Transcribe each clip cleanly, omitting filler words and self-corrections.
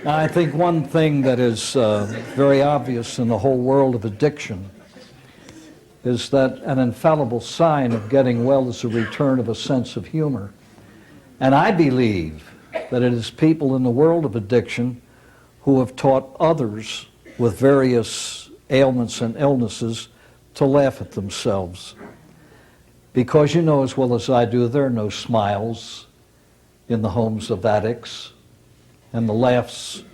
I think one thing that is very obvious in the whole world of addiction is that an infallible sign of getting well is a return of a sense of humor. And I believe that it is people in the world of addiction who have taught others with various ailments and illnesses to laugh at themselves. Because you know as well as I do, there are no smiles in the homes of addicts, and the laughs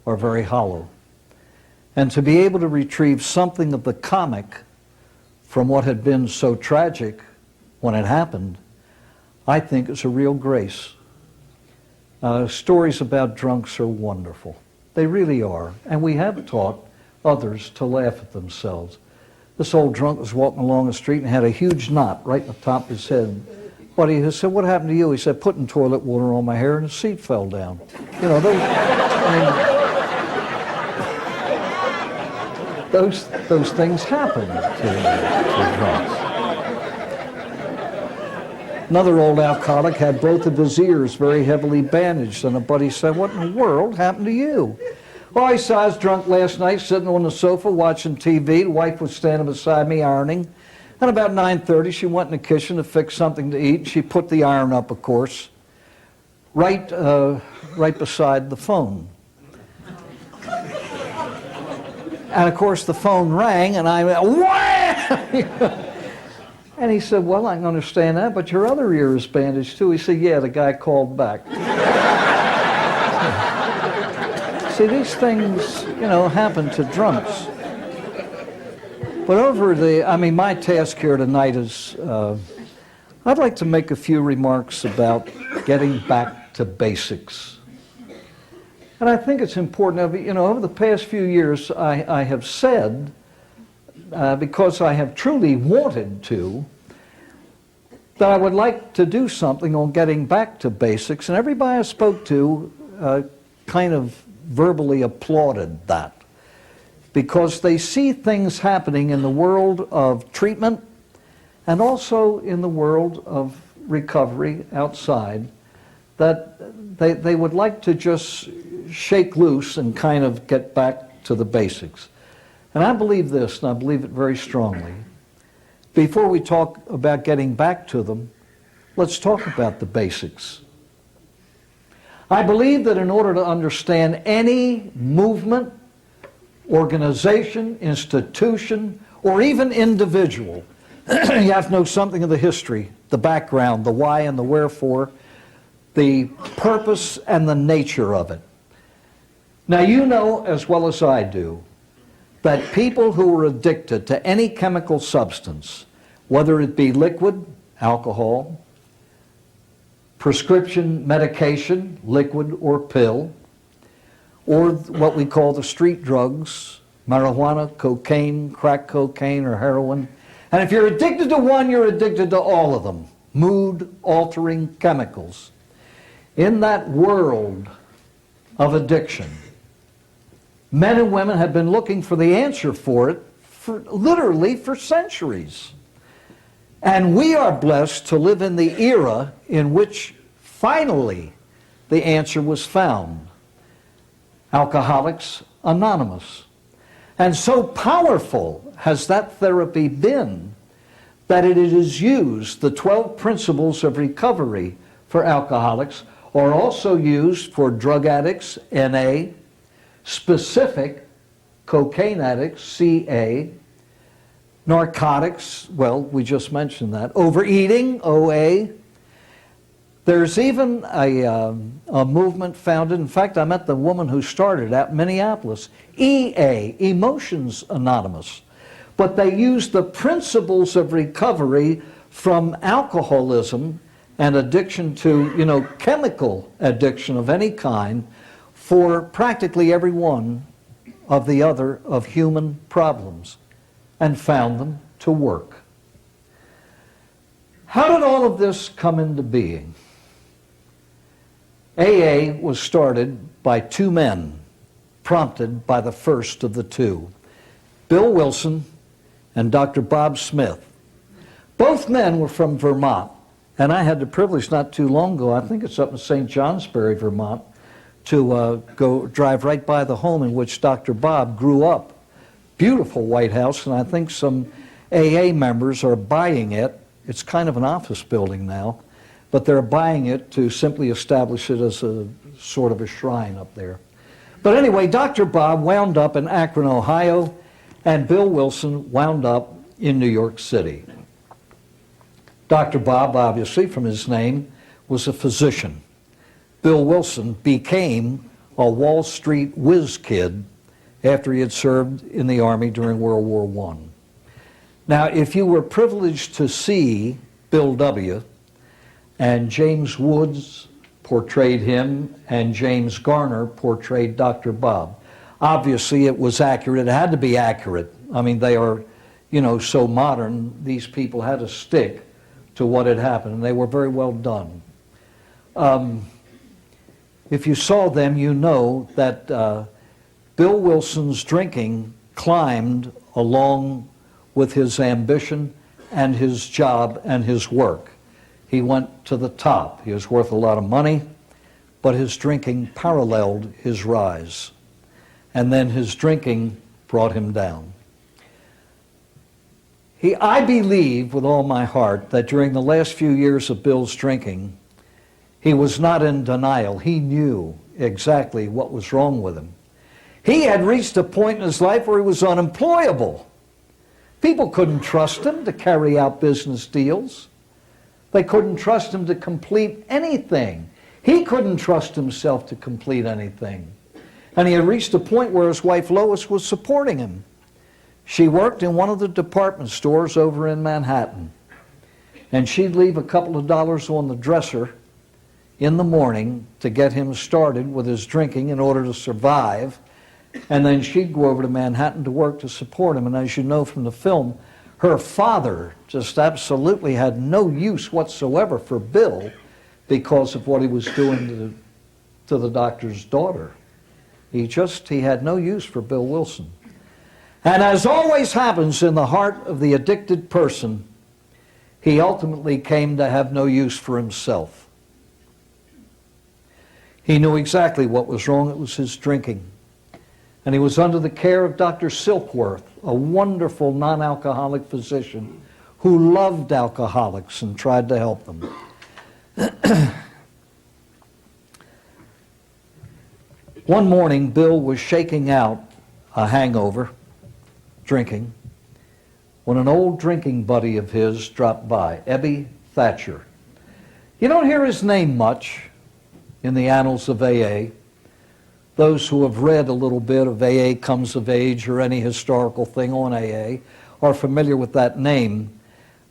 are very hollow. And to be able to retrieve something of the comic from what had been so tragic when it happened, I think is a real grace. Stories about drunks are wonderful. They really are. And we have taught others to laugh at themselves. This old drunk was walking along the street and had a huge knot right on the top of his head. Buddy said, "What happened to you?" He said, "Putting toilet water on my hair and the seat fell down." You know, those things happen to drunks. Another old alcoholic had both of his ears very heavily bandaged, and a buddy said, "What in the world happened to you?" "Well," he said, "I was drunk last night, sitting on the sofa watching TV. The wife was standing beside me ironing. And about 9:30, she went in the kitchen to fix something to eat. She put the iron up, of course, right beside the phone. And of course, the phone rang, and I went, wham! And he said, "Well, I can understand that, but your other ear is bandaged too." He said, "Yeah, the guy called back." See, these things, happen to drunks. But my task here tonight is, I'd like to make a few remarks about getting back to basics. And I think it's important, over the past few years, I have said, because I have truly wanted to, that I would like to do something on getting back to basics. And everybody I spoke to kind of verbally applauded that, because they see things happening in the world of treatment and also in the world of recovery outside that they would like to just shake loose and kind of get back to the basics. And I believe this, and I believe it very strongly. Before we talk about getting back to them, let's talk about the basics. I believe that in order to understand any movement, organization, institution, or even individual, you have to know something of the history, the background, the why and the wherefore, the purpose and the nature of it. Now, you know as well as I do that people who are addicted to any chemical substance, whether it be liquid, alcohol, prescription medication, liquid or pill, or what we call the street drugs, marijuana, cocaine, crack cocaine, or heroin. And if you're addicted to one, you're addicted to all of them. Mood-altering chemicals. In that world of addiction, men and women have been looking for the answer for it literally for centuries. And we are blessed to live in the era in which finally the answer was found. Alcoholics Anonymous. And so powerful has that therapy been that it is used, the 12 principles of recovery for alcoholics are also used for drug addicts, NA, specific cocaine addicts, CA, narcotics, well, we just mentioned that, overeating, OA. There's even a movement founded, in fact, I met the woman who started at Minneapolis, EA, Emotions Anonymous. But they use the principles of recovery from alcoholism and addiction to, chemical addiction of any kind for practically every one of the other of human problems, and found them to work. How did all of this come into being? AA was started by two men, prompted by the first of the two, Bill Wilson and Dr. Bob Smith. Both men were from Vermont, and I had the privilege not too long ago, I think it's up in St. Johnsbury, Vermont, to go drive right by the home in which Dr. Bob grew up. Beautiful White House, and I think some AA members are buying it. It's kind of an office building now, but they're buying it to simply establish it as a sort of a shrine up there. But anyway, Dr. Bob wound up in Akron, Ohio, and Bill Wilson wound up in New York City. Dr. Bob, obviously, from his name, was a physician. Bill Wilson became a Wall Street whiz kid after he had served in the Army during World War I. Now, if you were privileged to see Bill W., and James Woods portrayed him, and James Garner portrayed Dr. Bob, obviously it was accurate. It had to be accurate. I mean, they are, you know, so modern. These people had to stick to what had happened, and they were very well done. If you saw them, you know that Bill Wilson's drinking climbed along with his ambition and his job and his work. He went to the top. He was worth a lot of money, but his drinking paralleled his rise. And then his drinking brought him down. I believe with all my heart that during the last few years of Bill's drinking, he was not in denial. He knew exactly what was wrong with him. He had reached a point in his life where he was unemployable. People couldn't trust him to carry out business deals. They couldn't trust him to complete anything. He couldn't trust himself to complete anything. And he had reached a point where his wife Lois was supporting him. She worked in one of the department stores over in Manhattan. And she'd leave a couple of dollars on the dresser in the morning to get him started with his drinking in order to survive. And then she'd go over to Manhattan to work to support him. And as you know from the film, her father just absolutely had no use whatsoever for Bill because of what he was doing to the doctor's daughter. He had no use for Bill Wilson. And as always happens in the heart of the addicted person, he ultimately came to have no use for himself. He knew exactly what was wrong. It was his drinking. And he was under the care of Dr. Silkworth, a wonderful non-alcoholic physician who loved alcoholics and tried to help them. One morning, Bill was shaking out a hangover, drinking, when an old drinking buddy of his dropped by, Ebby Thatcher. You don't hear his name much in the annals of AA. Those who have read a little bit of AA Comes of Age or any historical thing on AA are familiar with that name.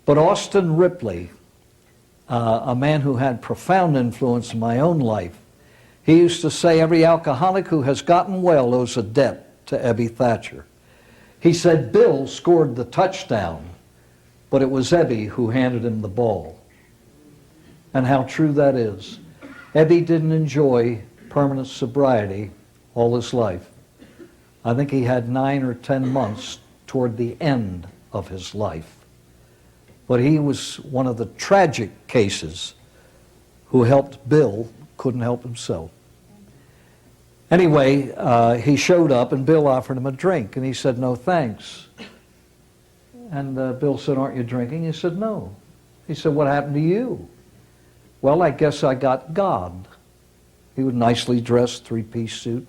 But Austin Ripley, a man who had profound influence in my own life, he used to say every alcoholic who has gotten well owes a debt to Ebby Thatcher. He said Bill scored the touchdown, but it was Ebby who handed him the ball. And how true that is. Ebby didn't enjoy permanent sobriety all his life. I think he had 9 or 10 months toward the end of his life. But he was one of the tragic cases who helped Bill, couldn't help himself. Anyway, he showed up and Bill offered him a drink and he said, "No, thanks." And Bill said, "Aren't you drinking?" He said, "No." He said, "What happened to you?" "Well, I guess I got God." He was nicely dressed, 3-piece suit.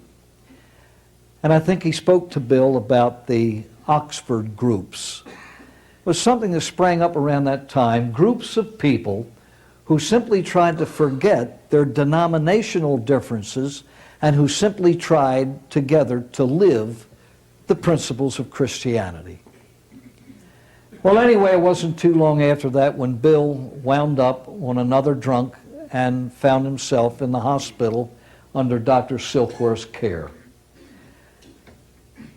And I think he spoke to Bill about the Oxford groups. It was something that sprang up around that time, groups of people who simply tried to forget their denominational differences and who simply tried together to live the principles of Christianity. Well, anyway, it wasn't too long after that when Bill wound up on another drunk and found himself in the hospital under Dr. Silkworth's care.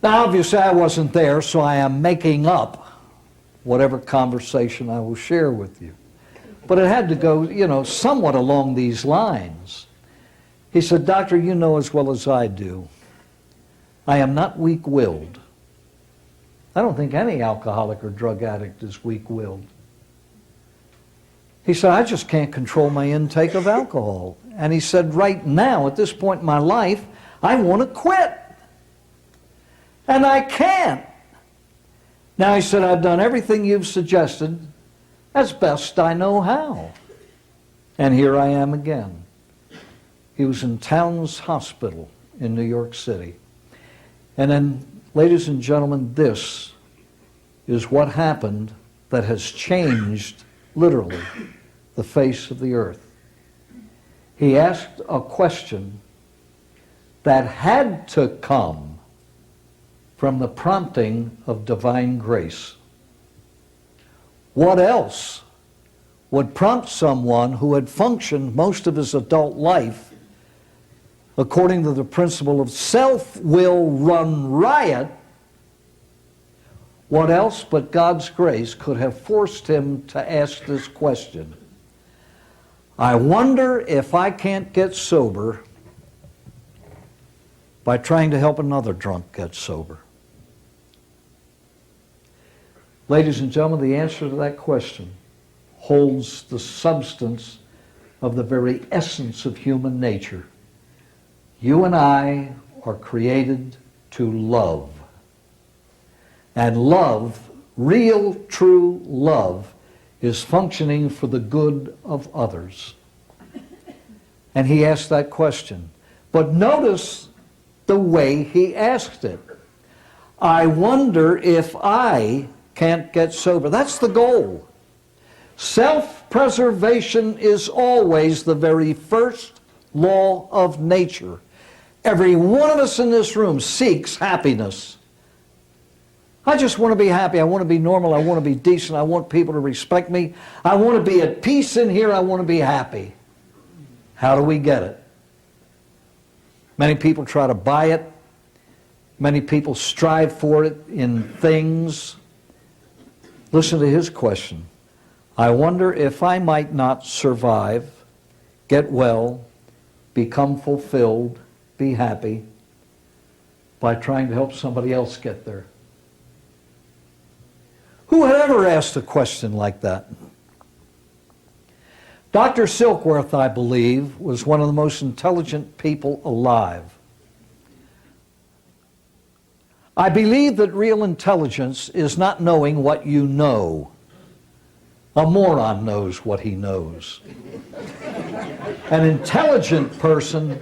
Now, obviously, I wasn't there, so I am making up whatever conversation I will share with you. But it had to go, somewhat along these lines. He said, "Doctor, you know as well as I do, I am not weak-willed." I don't think any alcoholic or drug addict is weak-willed. He said, "I just can't control my intake of alcohol." And he said, right now, at this point in my life, I want to quit. And I can't. Now he said, I've done everything you've suggested as best I know how. And here I am again. He was in Towns Hospital in New York City. And then, ladies and gentlemen, this is what happened that has changed, literally, the face of the earth. He asked a question that had to come from the prompting of divine grace. What else would prompt someone who had functioned most of his adult life according to the principle of self will run riot? What else but God's grace could have forced him to ask this question? I wonder if I can't get sober by trying to help another drunk get sober. Ladies and gentlemen, the answer to that question holds the substance of the very essence of human nature. You and I are created to love. And love, real, true love, is functioning for the good of others. And he asked that question. But notice the way he asked it. I wonder if I can't get sober. That's the goal. Self-preservation is always the very first law of nature. Every one of us in this room seeks happiness. I just want to be happy. I want to be normal. I want to be decent. I want people to respect me. I want to be at peace in here. I want to be happy. How do we get it? Many people try to buy it. Many people strive for it in things. Listen to his question. I wonder if I might not survive, get well, become fulfilled, be happy by trying to help somebody else get there. Who had ever asked a question like that? Dr. Silkworth, I believe, was one of the most intelligent people alive. I believe that real intelligence is not knowing what you know. A moron knows what he knows. An intelligent person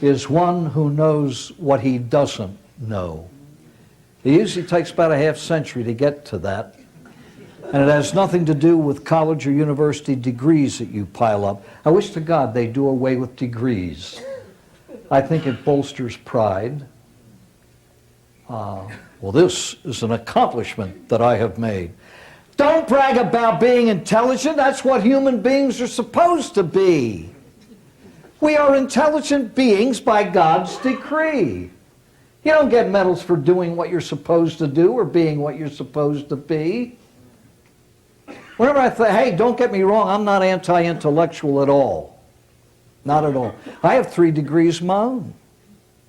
is one who knows what he doesn't know. It usually takes about a half century to get to that. And it has nothing to do with college or university degrees that you pile up. I wish to God they'd do away with degrees. I think it bolsters pride. Well, this is an accomplishment that I have made. Don't brag about being intelligent. That's what human beings are supposed to be. We are intelligent beings by God's decree. You don't get medals for doing what you're supposed to do or being what you're supposed to be. Whenever I say, hey, don't get me wrong, I'm not anti-intellectual at all. Not at all. I have 3 degrees of my own.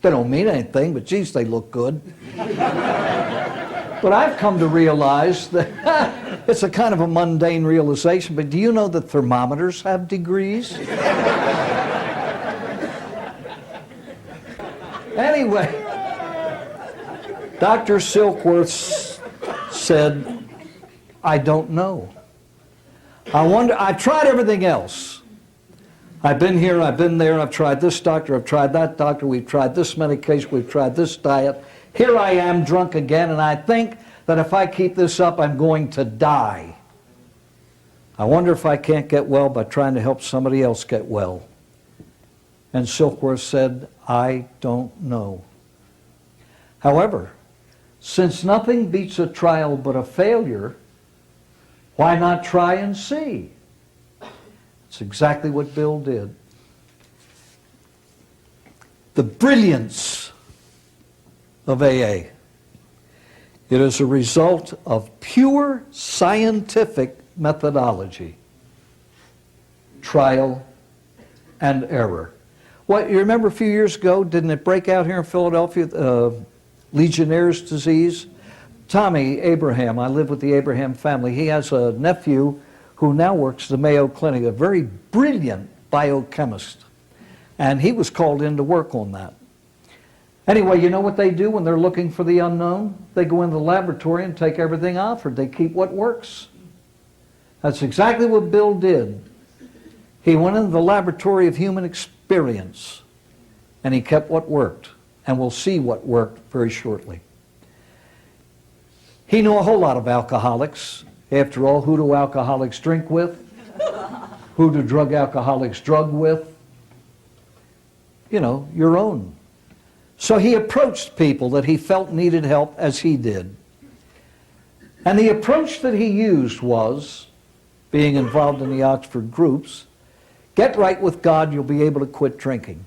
They don't mean anything, but geez, they look good. But I've come to realize that it's a kind of a mundane realization, but do you know that thermometers have degrees? Anyway, Dr. Silkworth said, I don't know. I wonder, I've tried everything else. I've been here, I've been there, I've tried this doctor, I've tried that doctor, we've tried this medication, we've tried this diet. Here I am drunk again, and I think that if I keep this up, I'm going to die. I wonder if I can't get well by trying to help somebody else get well. And Silkworth said, I don't know. However, since nothing beats a trial but a failure, why not try and see? It's exactly what Bill did. The brilliance of AA. It is a result of pure scientific methodology, trial and error. What, you remember a few years ago, didn't it break out here in Philadelphia, Legionnaire's disease? Tommy Abraham, I live with the Abraham family. He has a nephew who now works at the Mayo Clinic, a very brilliant biochemist. And he was called in to work on that. Anyway, you know what they do when they're looking for the unknown? They go into the laboratory and take everything offered. They keep what works. That's exactly what Bill did. He went into the laboratory of human experience, and he kept what worked. And we'll see what worked very shortly. He knew a whole lot of alcoholics. After all, who do alcoholics drink with? Who do drug alcoholics drug with? You know, your own. So he approached people that he felt needed help as he did. And the approach that he used was, being involved in the Oxford groups, get right with God, you'll be able to quit drinking.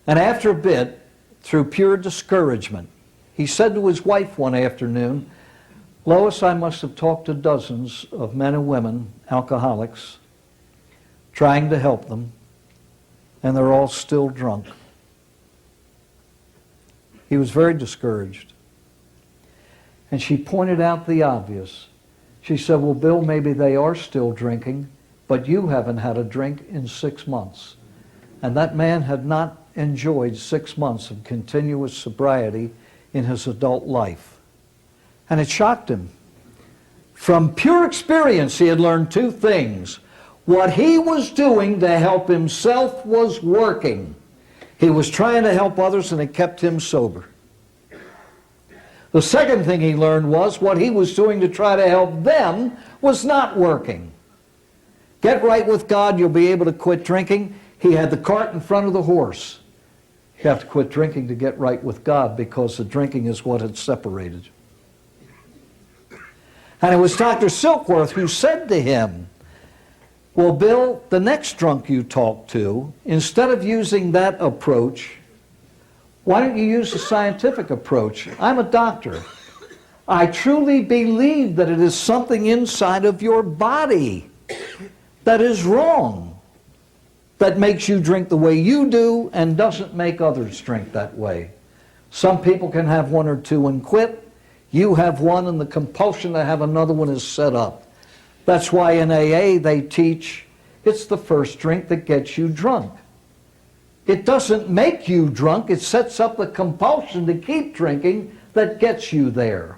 And after a bit, through pure discouragement, he said to his wife one afternoon, Lois, I must have talked to dozens of men and women, alcoholics, trying to help them, and they're all still drunk. He was very discouraged. And she pointed out the obvious. She said, well, Bill, maybe they are still drinking, but you haven't had a drink in 6 months. And that man had not enjoyed 6 months of continuous sobriety in his adult life. And it shocked him. From pure experience, he had learned two things. What he was doing to help himself was working. He was trying to help others, and it kept him sober. The second thing he learned was what he was doing to try to help them was not working. Get right with God, you'll be able to quit drinking. He had the cart in front of the horse. You have to quit drinking to get right with God, because the drinking is what had separated. And it was Dr. Silkworth who said to him, well, Bill, the next drunk you talk to, instead of using that approach, why don't you use the scientific approach? I'm a doctor. I truly believe that it is something inside of your body that is wrong, that makes you drink the way you do and doesn't make others drink that way. Some people can have one or two and quit. You have one, and the compulsion to have another one is set up. That's why in AA they teach it's the first drink that gets you drunk. It doesn't make you drunk, it sets up the compulsion to keep drinking that gets you there.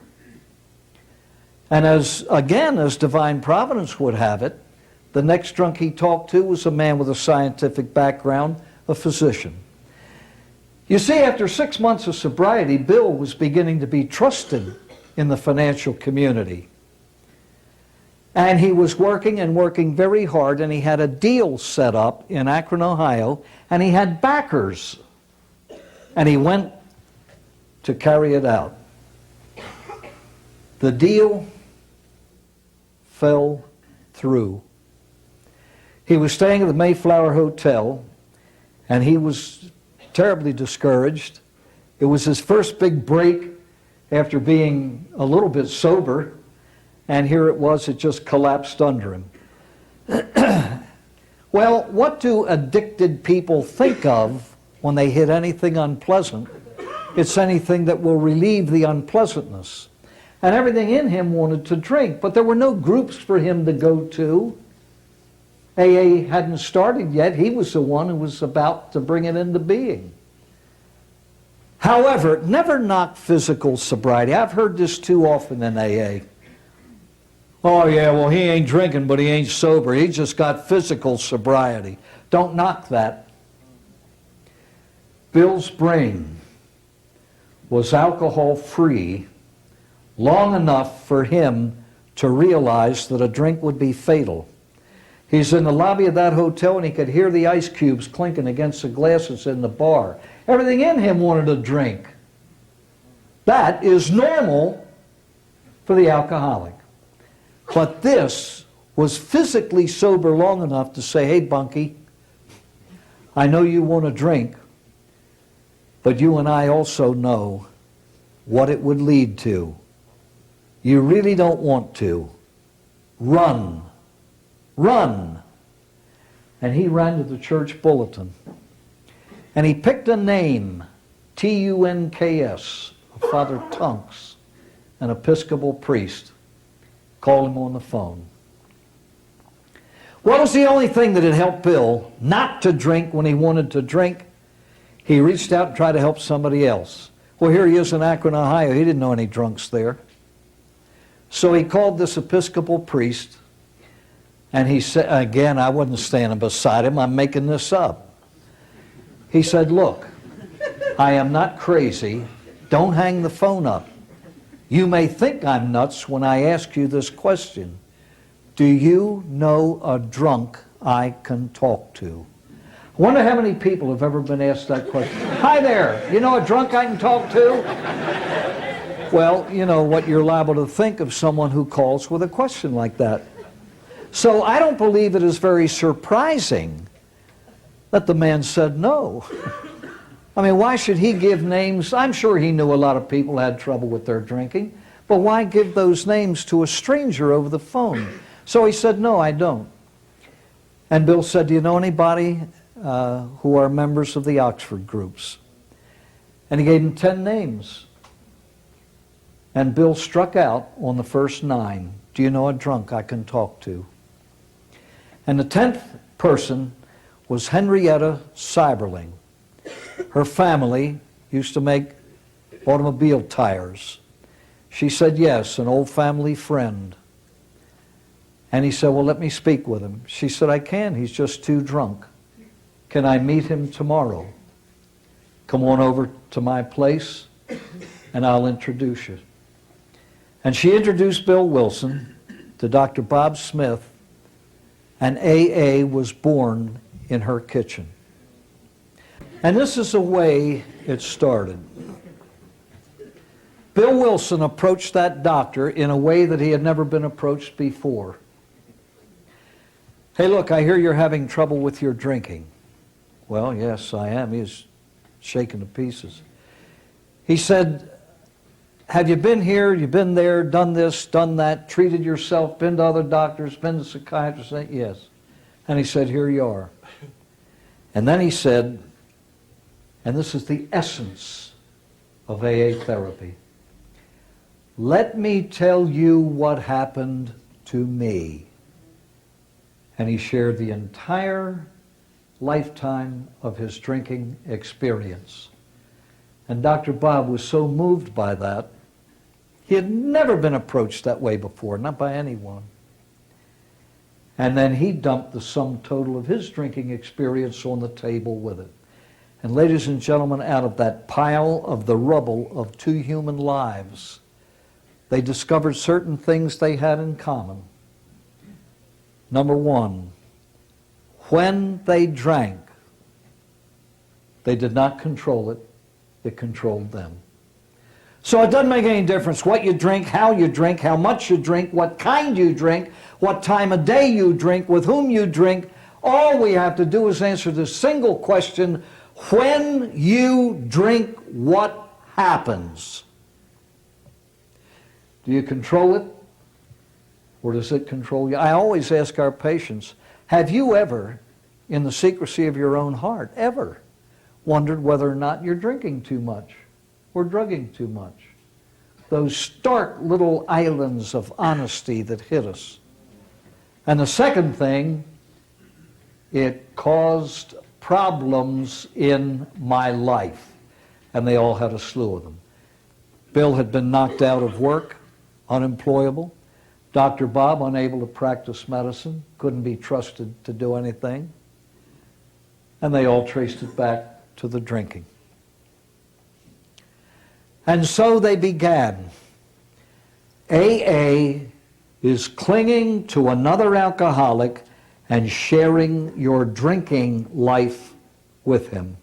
And as Divine Providence would have it, the next drunk he talked to was a man with a scientific background, a physician. You see, after 6 months of sobriety, Bill was beginning to be trusted in the financial community. And he was working and working very hard, and he had a deal set up in Akron, Ohio, and he had backers. And he went to carry it out. The deal fell through. He was staying at the Mayflower Hotel, and he was terribly discouraged. It was his first big break after being a little bit sober. And here it was, it just collapsed under him. Well, what do addicted people think of when they hit anything unpleasant? It's anything that will relieve the unpleasantness. And everything in him wanted to drink, but there were no groups for him to go to. AA hadn't started yet. He was the one who was about to bring it into being. However, never knock physical sobriety. I've heard this too often in AA. Oh yeah, well he ain't drinking, but he ain't sober. He just got physical sobriety. Don't knock that. Bill's brain was alcohol-free long enough for him to realize that a drink would be fatal. He's in the lobby of that hotel, and he could hear the ice cubes clinking against the glasses in the bar. Everything in him wanted a drink. That is normal for the alcoholic. But this was physically sober long enough to say, hey, Bunky, I know you want to drink, but you and I also know what it would lead to. You really don't want to. Run. Run. And he ran to the church bulletin. And he picked a name, Tunks, of Father Tunks, an Episcopal priest. Called him on the phone. What was the only thing that had helped Bill not to drink when he wanted to drink? He reached out and tried to help somebody else. Well, here he is in Akron, Ohio. He didn't know any drunks there. So he called this Episcopal priest, and he said, again, I wasn't standing beside him, I'm making this up. He said, look, I am not crazy. Don't hang the phone up. You may think I'm nuts when I ask you this question. Do you know a drunk I can talk to? I wonder how many people have ever been asked that question. Hi there, you know a drunk I can talk to? Well, you know what you're liable to think of someone who calls with a question like that. So I don't believe it is very surprising that the man said no. I mean, why should he give names? I'm sure he knew a lot of people had trouble with their drinking, but why give those names to a stranger over the phone? So he said, no, I don't. And Bill said, do you know anybody who are members of the Oxford groups? And he gave him 10 names. And Bill struck out on the first 9. Do you know a drunk I can talk to? And the 10th person was Henrietta Seiberling. Her family used to make automobile tires. She said yes, an old family friend. And he said, well, let me speak with him. She said, I can. He's just too drunk. Can I meet him tomorrow? Come on over to my place, and I'll introduce you. And she introduced Bill Wilson to Dr. Bob Smith, and AA was born in her kitchen. And this is the way it started. Bill Wilson approached that doctor in a way that he had never been approached before. Hey, look, I hear you're having trouble with your drinking. Well, yes, I am. He was shaken to pieces. He said, have you been here, you've been there, done this, done that, treated yourself, been to other doctors, been to psychiatrists? Yes. And he said, here you are. And then he said, and this is the essence of AA therapy, let me tell you what happened to me. And he shared the entire lifetime of his drinking experience. And Dr. Bob was so moved by that. He had never been approached that way before, not by anyone. And then he dumped the sum total of his drinking experience on the table with it. And ladies and gentlemen, out of that pile of the rubble of 2 human lives, they discovered certain things they had in common. Number 1, when they drank, they did not control it, it controlled them. So it doesn't make any difference what you drink, how much you drink, what kind you drink, what time of day you drink, with whom you drink. All we have to do is answer this single question: when you drink, what happens? Do you control it, or does it control you? I always ask our patients, have you ever, in the secrecy of your own heart, ever wondered whether or not you're drinking too much or drugging too much? Those stark little islands of honesty that hit us. And the second thing, it caused problems in my life. And they all had a slew of them. Bill had been knocked out of work, unemployable. Dr. Bob, unable to practice medicine, couldn't be trusted to do anything. And they all traced it back to the drinking. And so they began. AA is clinging to another alcoholic and sharing your drinking life with him.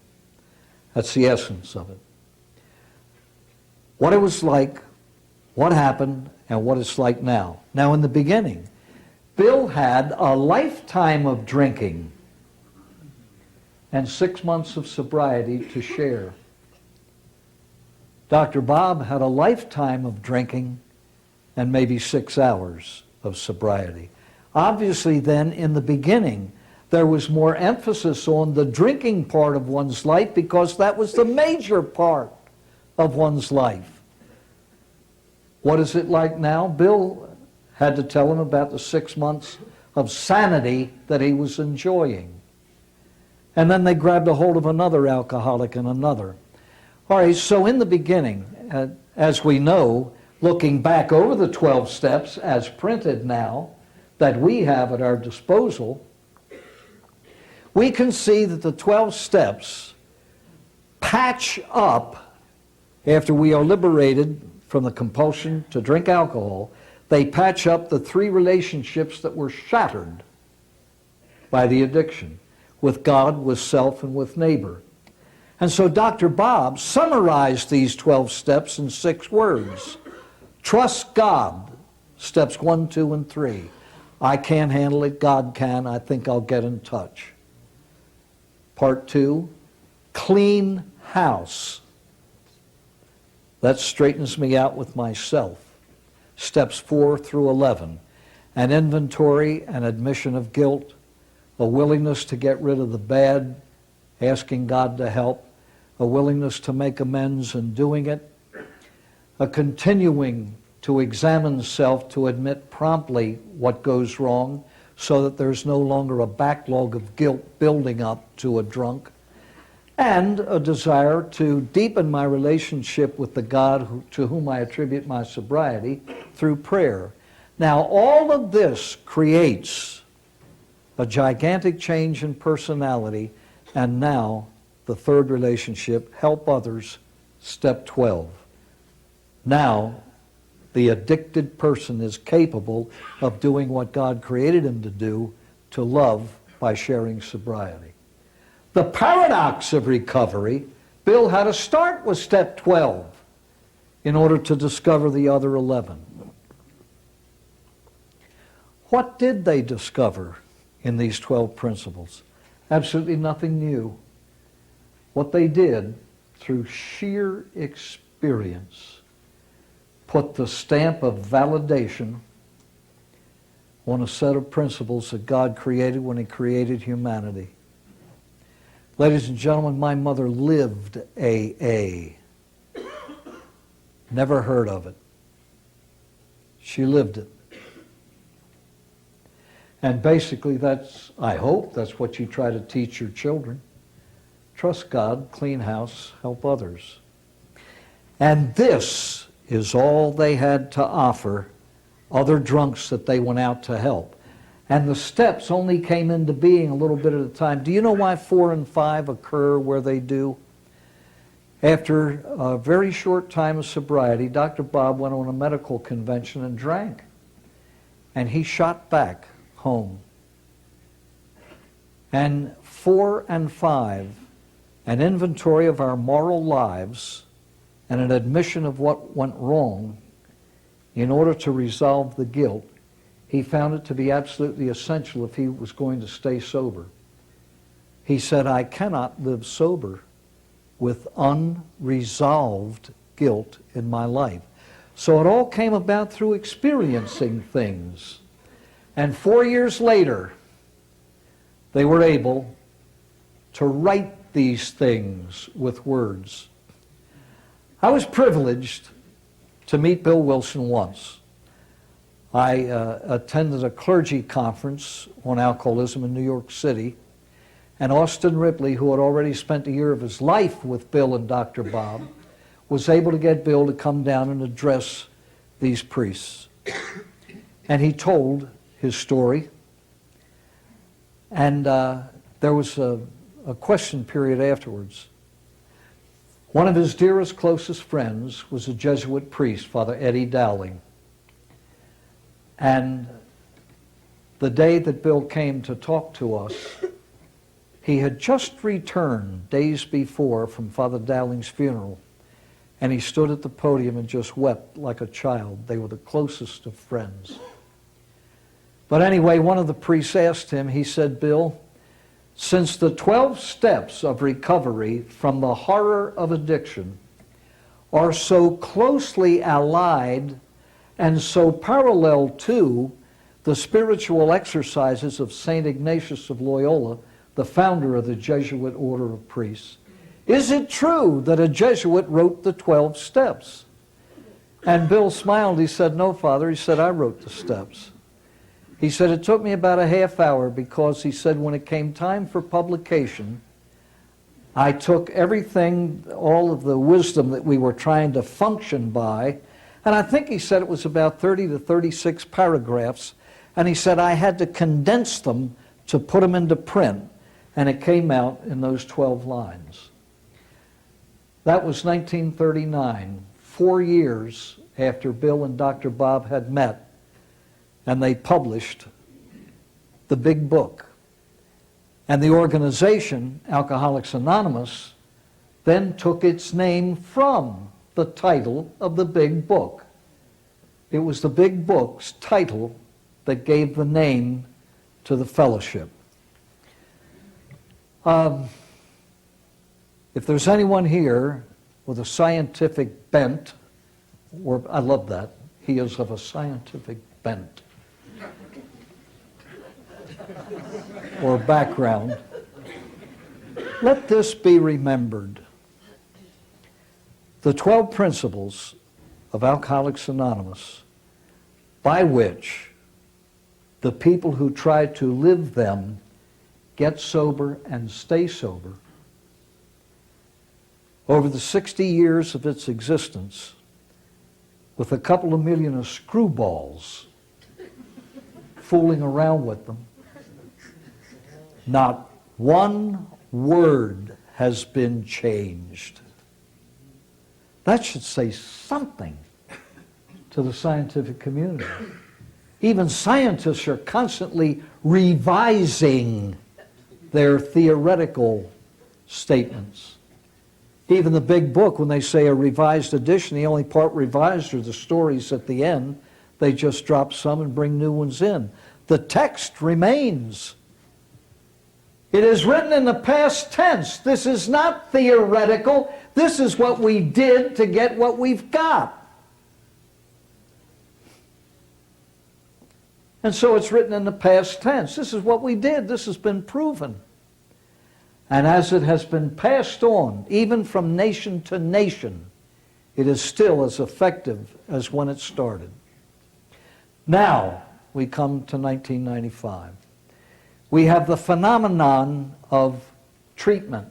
That's the essence of it. What it was like, what happened, and what it's like now. Now, in the beginning, Bill had a lifetime of drinking and 6 months of sobriety to share. Dr. Bob had a lifetime of drinking and maybe 6 hours of sobriety. Obviously then, in the beginning, there was more emphasis on the drinking part of one's life because that was the major part of one's life. What is it like now? Bill had to tell him about the 6 months of sanity that he was enjoying. And then they grabbed a hold of another alcoholic and another. All right, so in the beginning, as we know, looking back over the 12 steps as printed now that we have at our disposal, we can see that the 12 steps patch up after we are liberated from the compulsion to drink alcohol. They patch up the 3 relationships that were shattered by the addiction, with God, with self, and with neighbor. And so Dr. Bob summarized these 12 steps in 6 words. Trust God, steps 1, 2, and 3. I can't handle it, God can, I think I'll get in touch. Part 2, clean house. That straightens me out with myself. Steps 4 through 11. An inventory and admission of guilt, a willingness to get rid of the bad, asking God to help, a willingness to make amends and doing it, a continuing to examine self, to admit promptly what goes wrong so that there's no longer a backlog of guilt building up to a drunk, and a desire to deepen my relationship with the God to whom I attribute my sobriety through prayer. Now, all of this creates a gigantic change in personality, and now the third relationship, help others, step 12. Now, the addicted person is capable of doing what God created him to do, to love by sharing sobriety. The paradox of recovery, Bill had to start with step 12 in order to discover the other 11. What did they discover in these 12 principles? Absolutely nothing new. What they did, through sheer experience, put the stamp of validation on a set of principles that God created when he created humanity. Ladies and gentlemen, my mother lived AA. Never heard of it. She lived it. And basically that's, I hope, that's what you try to teach your children. Trust God, clean house, help others. And this is all they had to offer other drunks that they went out to help. And the steps only came into being a little bit at a time. Do you know why 4 and 5 occur where they do? After a very short time of sobriety, Dr. Bob went on a medical convention and drank. And he shot back home. And 4 and 5, an inventory of our moral lives and an admission of what went wrong in order to resolve the guilt, he found it to be absolutely essential if he was going to stay sober. He said, I cannot live sober with unresolved guilt in my life. So it all came about through experiencing things. And 4 years later, they were able to write these things with words. I was privileged to meet Bill Wilson once. I attended a clergy conference on alcoholism in New York City, and Austin Ripley, who had already spent a year of his life with Bill and Dr. Bob, was able to get Bill to come down and address these priests. And he told his story, and there was a question period afterwards. One of his dearest, closest friends was a Jesuit priest, Father Eddie Dowling. And the day that Bill came to talk to us, he had just returned days before from Father Dowling's funeral, and he stood at the podium and just wept like a child. They were the closest of friends. But anyway, one of the priests asked him, he said, Bill, since the 12 steps of recovery from the horror of addiction are so closely allied and so parallel to the spiritual exercises of St. Ignatius of Loyola, the founder of the Jesuit order of priests, is it true that a Jesuit wrote the 12 steps? And Bill smiled. He said, no, Father. He said, I wrote the steps. He said, it took me about a half hour because he said when it came time for publication, I took everything, all of the wisdom that we were trying to function by, and I think he said it was about 30 to 36 paragraphs, and he said I had to condense them to put them into print, and it came out in those 12 lines. That was 1939, 4 years after Bill and Dr. Bob had met, and they published the big book. And the organization, Alcoholics Anonymous, then took its name from the title of the big book. It was the big book's title that gave the name to the fellowship. If there's anyone here with a scientific bent, or I love that, he is of a scientific bent or background, let this be remembered. The 12 principles of Alcoholics Anonymous, by which the people who try to live them get sober and stay sober, over the 60 years of its existence, with a couple of million of screwballs fooling around with them, not one word has been changed. That should say something to the scientific community. Even scientists are constantly revising their theoretical statements. Even the big book, when they say a revised edition, the only part revised are the stories at the end. They just drop some and bring new ones in. The text remains. It is written in the past tense. This is not theoretical. This is what we did to get what we've got. And so it's written in the past tense. This is what we did. This has been proven. And as it has been passed on, even from nation to nation, it is still as effective as when it started. Now we come to 1995. We have the phenomenon of treatment.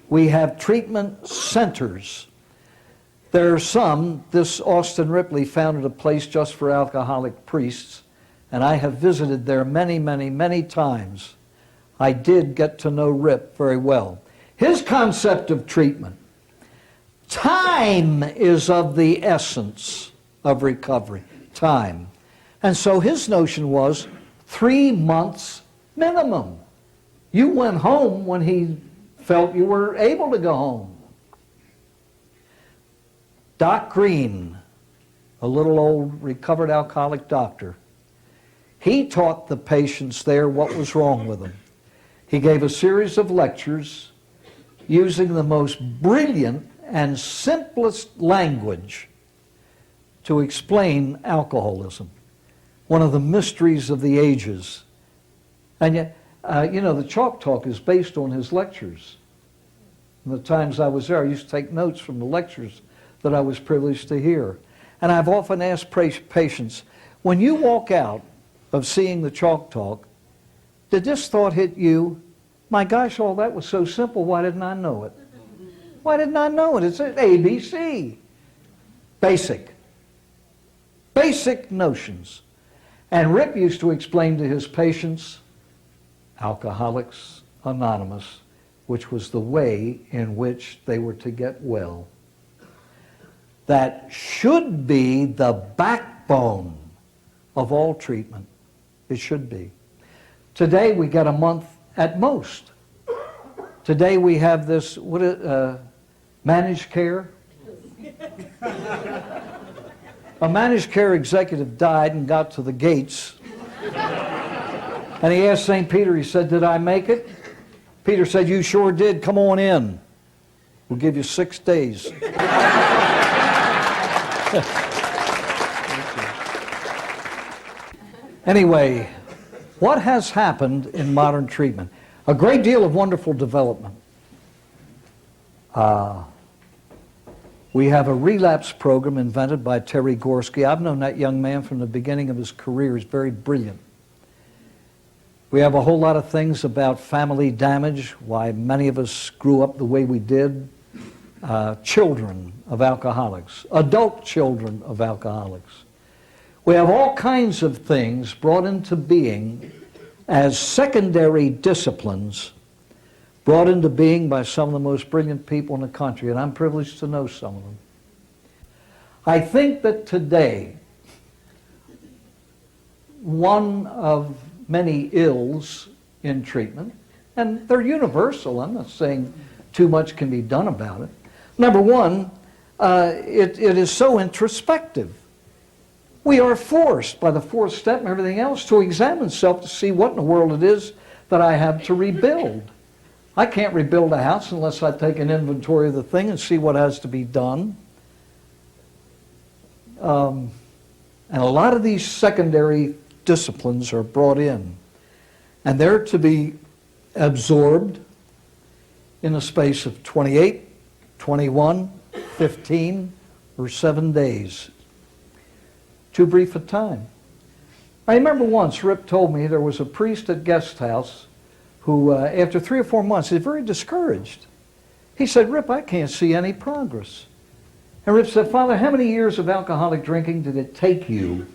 We have treatment centers. There are some. This Austin Ripley founded a place just for alcoholic priests, and I have visited there many, many, many times. I did get to know Rip very well. His concept of treatment: time is of the essence of recovery. Time. And so his notion was 3 months minimum. You went home when he felt you were able to go home. Doc Green, a little old recovered alcoholic doctor, he taught the patients there what was wrong with them. He gave a series of lectures using the most brilliant and simplest language to explain alcoholism, one of the mysteries of the ages. And yet, the Chalk Talk is based on his lectures. And the times I was there, I used to take notes from the lectures that I was privileged to hear. And I've often asked patients, when you walk out of seeing the Chalk Talk, did this thought hit you? My gosh, all that was so simple, why didn't I know it? Why didn't I know it? It's ABC. Basic. Basic notions. And Rip used to explain to his patients, Alcoholics Anonymous, which was the way in which they were to get well. That should be the backbone of all treatment. It should be. Today we get a month at most. Today we have this, managed care? A managed care executive died and got to the gates. And he asked St. Peter, he said, did I make it? Peter said, you sure did. Come on in. We'll give you 6 days. Anyway, what has happened in modern treatment? A great deal of wonderful development. We have a relapse program invented by Terry Gorski. I've known that young man from the beginning of his career. He's very brilliant. We have a whole lot of things about family damage, why many of us grew up the way we did. Children of alcoholics, adult children of alcoholics. We have all kinds of things brought into being as secondary disciplines, brought into being by some of the most brilliant people in the country, and I'm privileged to know some of them. I think that today, one of many ills in treatment, and they're universal, I'm not saying too much can be done about it. Number one, it is so introspective. We are forced by the fourth step and everything else to examine self to see what in the world it is that I have to rebuild. I can't rebuild a house unless I take an inventory of the thing and see what has to be done. And a lot of these secondary disciplines are brought in, and they're to be absorbed in a space of 28, 21, 15, or 7 days. Too brief a time. I remember once Rip told me there was a priest at Guest House who, after 3 or 4 months, is very discouraged. He said, "Rip, I can't see any progress." And Rip said, "Father, how many years of alcoholic drinking did it take you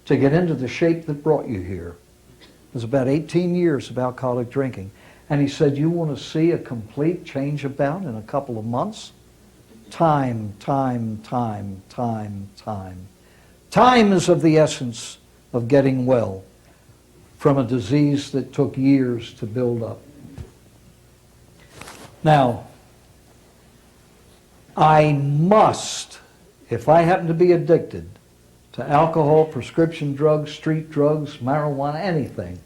to get into the shape that brought you here?" It was about 18 years of alcoholic drinking. And he said, "You want to see a complete change about in a couple of months?" Time, time, time, time, time. Time is of the essence of getting well from a disease that took years to build up. Now, I must, if I happen to be addicted to alcohol, prescription drugs, street drugs, marijuana, anything,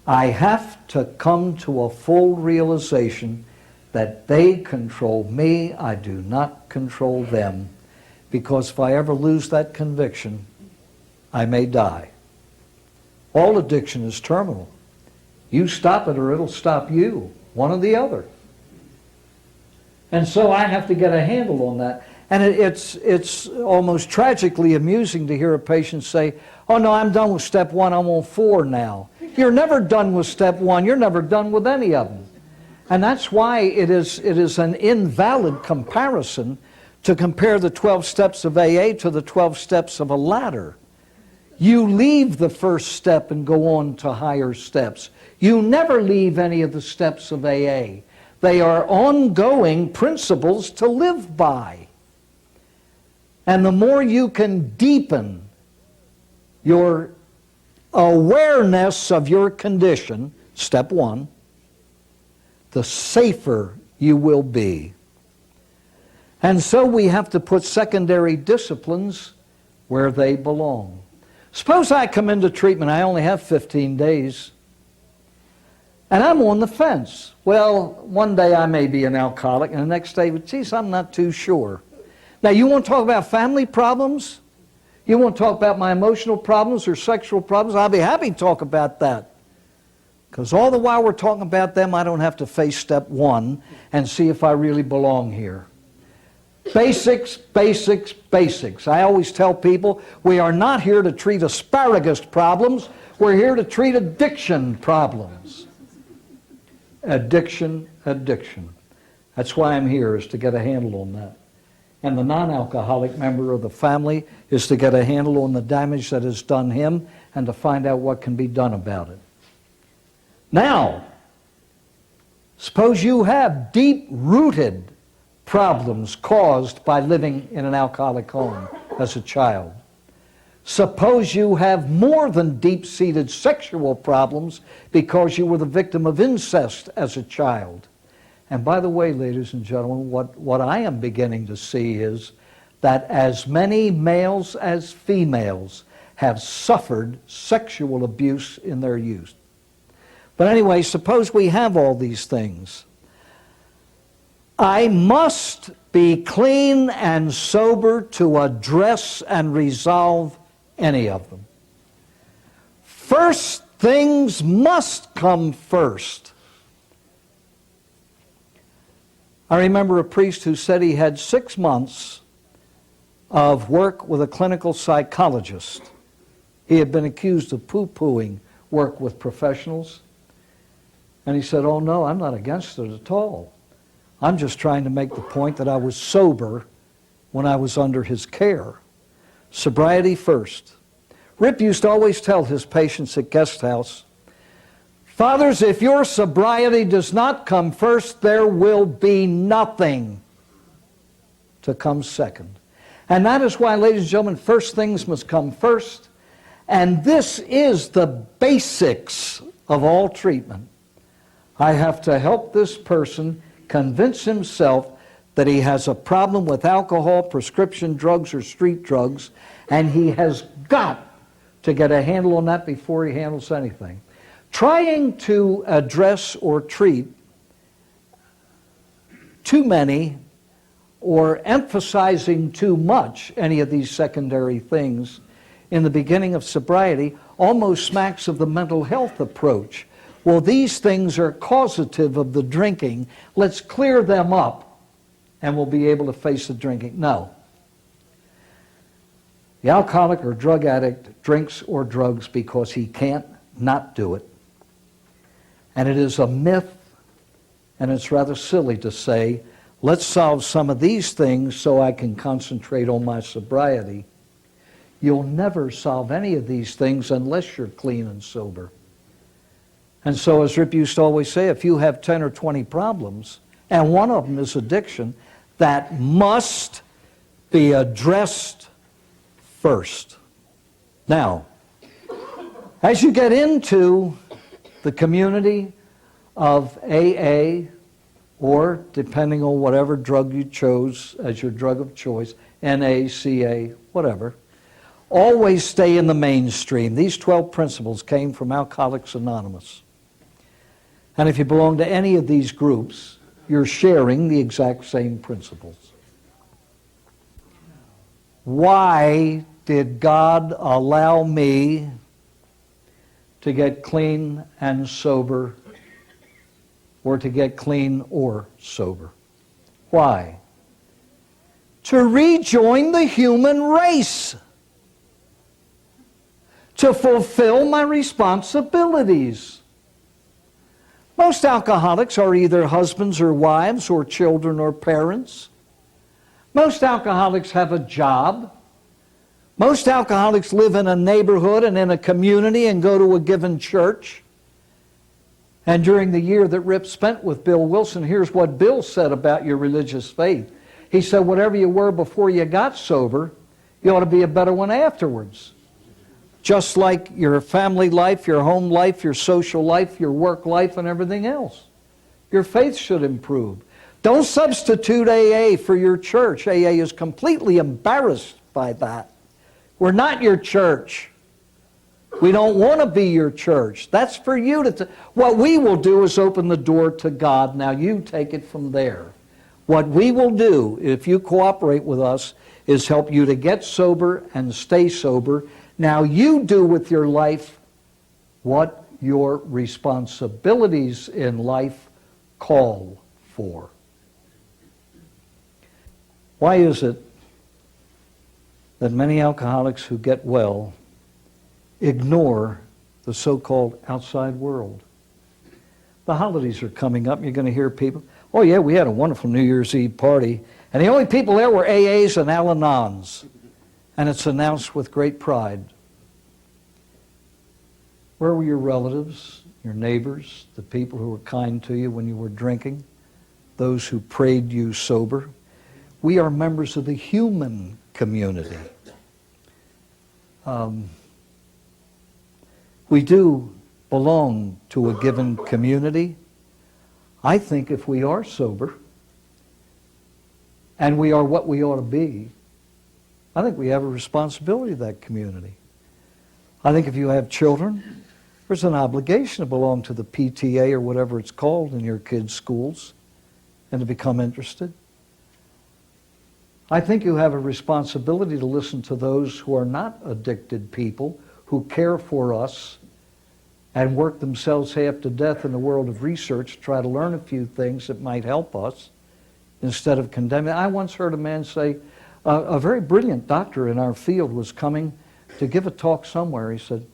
I have to come to a full realization that they control me, I do not control them. Because if I ever lose that conviction, I may die. All addiction is terminal. You stop it or it'll stop you, one or the other. And so I have to get a handle on that. And it's almost tragically amusing to hear a patient say, "Oh no, I'm done with step 1, I'm on 4 now." You're never done with step 1, you're never done with any of them. And that's why it is an invalid comparison to compare the 12 steps of AA to the 12 steps of a ladder. You leave the first step and go on to higher steps. You never leave any of the steps of AA. They are ongoing principles to live by. And the more you can deepen your awareness of your condition, step 1, the safer you will be. And so we have to put secondary disciplines where they belong. Suppose I come into treatment, I only have 15 days, and I'm on the fence. Well, one day I may be an alcoholic, and the next day, geez, I'm not too sure. Now, you want to talk about family problems? You want to talk about my emotional problems or sexual problems? I'll be happy to talk about that. Because all the while we're talking about them, I don't have to face step 1 and see if I really belong here. Basics, basics, basics. I always tell people we are not here to treat asparagus problems. We're here to treat addiction problems. Addiction, addiction. That's why I'm here, is to get a handle on that. And the non-alcoholic member of the family is to get a handle on the damage that is done him and to find out what can be done about it. Now, suppose you have deep-rooted problems caused by living in an alcoholic home as a child. Suppose you have more than deep-seated sexual problems because you were the victim of incest as a child. And by the way, ladies and gentlemen, what I am beginning to see is that as many males as females have suffered sexual abuse in their youth. But anyway, suppose we have all these things. I must be clean and sober to address and resolve any of them. First things must come first. I remember a priest who said he had 6 months of work with a clinical psychologist. He had been accused of poo-pooing work with professionals. And he said, oh no, I'm not against it at all. I'm just trying to make the point that I was sober when I was under his care. Sobriety first. Rip used to always tell his patients at guest house, fathers, if your sobriety does not come first, there will be nothing to come second. And that is why, ladies and gentlemen, first things must come first. And this is the basics of all treatment. I have to help this person convince himself that he has a problem with alcohol, prescription drugs, or street drugs, and he has got to get a handle on that before he handles anything. Trying to address or treat too many or emphasizing too much any of these secondary things in the beginning of sobriety almost smacks of the mental health approach. Well, these things are causative of the drinking. Let's clear them up and we'll be able to face the drinking. No. The alcoholic or drug addict drinks or drugs because he can't not do it. And it is a myth, and it's rather silly to say, let's solve some of these things so I can concentrate on my sobriety. You'll never solve any of these things unless you're clean and sober. And so, as Rip used to always say, if you have 10 or 20 problems, and one of them is addiction, that must be addressed first. Now, as you get into the community of AA, or depending on whatever drug you chose as your drug of choice, NA, CA, whatever, always stay in the mainstream. These 12 principles came from Alcoholics Anonymous. And if you belong to any of these groups, you're sharing the exact same principles. Why did God allow me to get clean and sober, or to get clean or sober? Why? To rejoin the human race. To fulfill my responsibilities. Most alcoholics are either husbands or wives or children or parents. Most alcoholics have a job. Most alcoholics live in a neighborhood and in a community and go to a given church. And during the year that Rip spent with Bill Wilson, here's what Bill said about your religious faith. He said, whatever you were before you got sober, you ought to be a better one afterwards. Just like your family life, your home life, your social life, your work life, and everything else. Your faith should improve. Don't substitute AA for your church. AA is completely embarrassed by that. We're not your church. We don't want to be your church. That's for you to... What we will do is open the door to God. Now you take it from there. What we will do, if you cooperate with us, is help you to get sober and stay sober. Now you do with your life what your responsibilities in life call for. Why is it that many alcoholics who get well ignore the so-called outside world? The holidays are coming up and you're going to hear people, oh yeah, we had a wonderful New Year's Eve party and the only people there were AAs and Al-Anons. And it's announced with great pride. Where were your relatives, your neighbors, the people who were kind to you when you were drinking, those who prayed you sober? We are members of the human community. We do belong to a given community. I think if we are sober, and we are what we ought to be, I think we have a responsibility to that community. I think if you have children, there's an obligation to belong to the PTA or whatever it's called in your kids' schools and to become interested. I think you have a responsibility to listen to those who are not addicted people, who care for us and work themselves half to death in the world of research to try to learn a few things that might help us instead of condemning. I once heard a man say, a very brilliant doctor in our field was coming to give a talk somewhere. He said,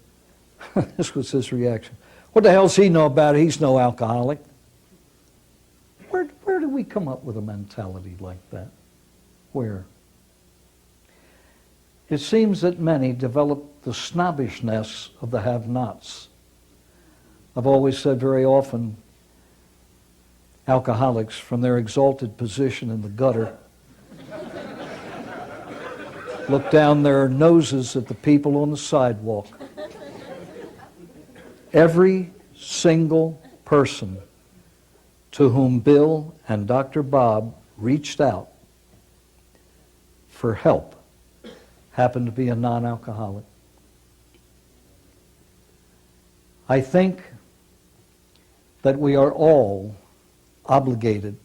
This was his reaction. What the hell's he know about it? He's no alcoholic. Where do we come up with a mentality like that? Where? It seems that many develop the snobbishness of the have-nots. I've always said very often, alcoholics, from their exalted position in the gutter, look down their noses at the people on the sidewalk. Every single person to whom Bill and Dr. Bob reached out for help happened to be a non-alcoholic. I think that we are all obligated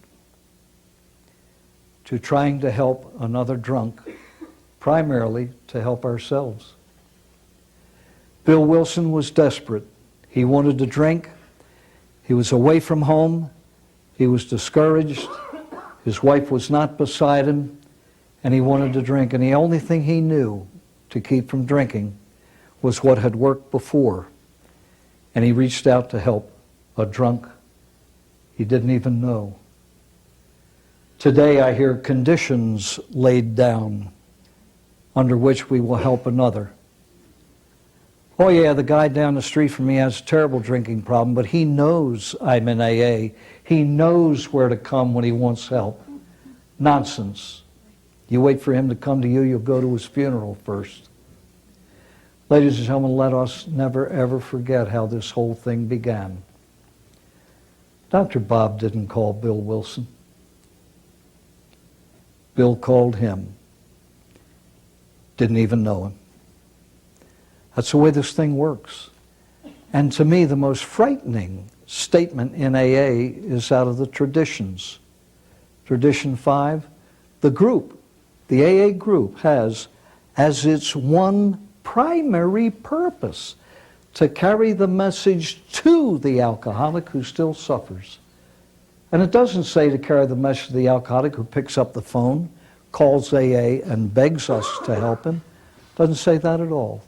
to trying to help another drunk, primarily to help ourselves. Bill Wilson was desperate. He wanted to drink. He was away from home. He was discouraged. His wife was not beside him, and he wanted to drink. And the only thing he knew to keep from drinking was what had worked before. And he reached out to help a drunk he didn't even know. Today I hear conditions laid down under which we will help another. Oh yeah, the guy down the street from me has a terrible drinking problem, but he knows I'm in AA. He knows where to come when he wants help. Nonsense. You wait for him to come to you, you'll go to his funeral first. Ladies and gentlemen, let us never ever forget how this whole thing began. Dr. Bob didn't call Bill Wilson. Bill called him. Didn't even know him. That's the way this thing works. And to me, the most frightening statement in AA is out of the traditions. Tradition 5, the group, the AA group has as its one primary purpose to carry the message to the alcoholic who still suffers. And it doesn't say to carry the message to the alcoholic who picks up the phone, calls AA, and begs us to help him. It doesn't say that at all.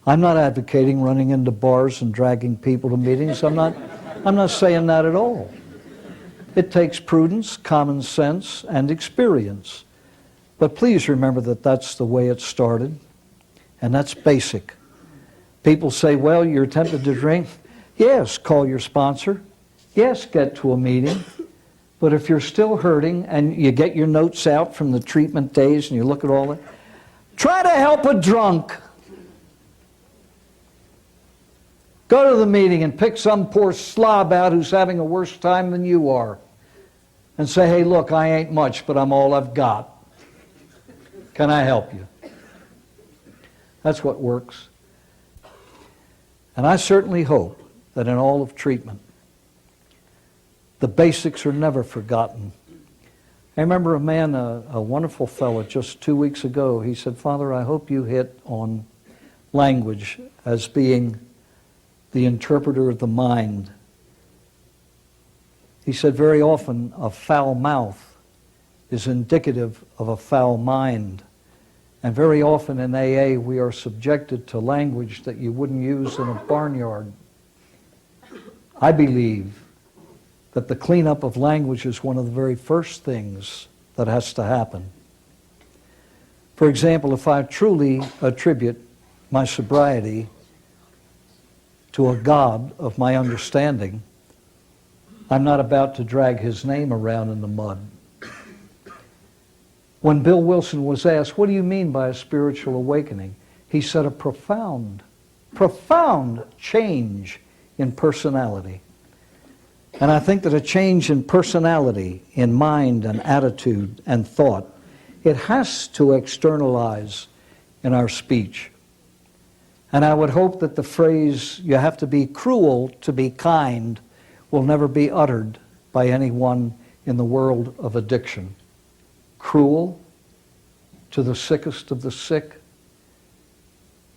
I'm not advocating running into bars and dragging people to meetings. I'm not saying that at all. It takes prudence, common sense, and experience. But please remember that that's the way it started, and that's basic. People say, well, you're tempted to drink. Yes, call your sponsor. Yes, get to a meeting. But if you're still hurting and you get your notes out from the treatment days and you look at all that, try to help a drunk. Go to the meeting and pick some poor slob out who's having a worse time than you are. And say, hey, look, I ain't much, but I'm all I've got. Can I help you? That's what works. And I certainly hope that in all of treatment, the basics are never forgotten. I remember a man, a wonderful fellow, just 2 weeks ago, he said, Father, I hope you hit on language as being the interpreter of the mind. He said very often a foul mouth is indicative of a foul mind. And very often in AA we are subjected to language that you wouldn't use in a barnyard. I believe that the cleanup of language is one of the very first things that has to happen. For example, if I truly attribute my sobriety to a God of my understanding, I'm not about to drag his name around in the mud. When Bill Wilson was asked, what do you mean by a spiritual awakening? He said a profound change in personality. And I think that a change in personality, in mind and attitude and thought, it has to externalize in our speech. And I would hope that the phrase, you have to be cruel to be kind, will never be uttered by anyone in the world of addiction. Cruel to the sickest of the sick.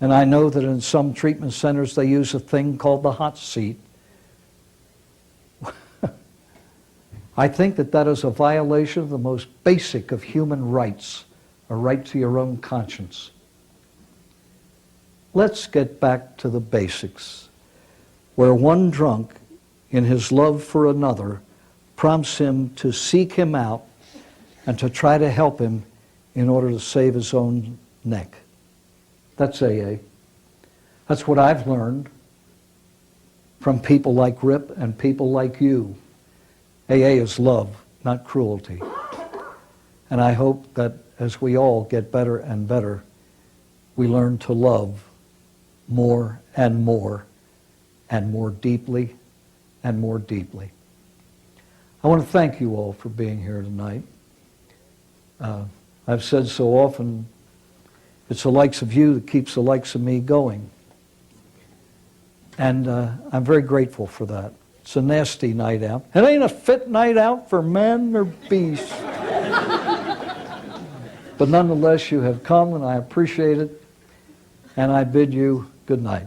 And I know that in some treatment centers they use a thing called the hot seat. I think that that is a violation of the most basic of human rights, a right to your own conscience. let's get back to the basics, where one drunk, in his love for another, prompts him to seek him out and to try to help him in order to save his own neck. That's AA. That's what I've learned from people like Rip and people like you. AA is love, not cruelty. And I hope that as we all get better and better, we learn to love more and more deeply and more deeply. I want to thank you all for being here tonight. I've said so often, it's the likes of you that keeps the likes of me going. And I'm very grateful for that. It's a nasty night out. It ain't a fit night out for man or beast. But nonetheless, you have come, and I appreciate it. And I bid you good night.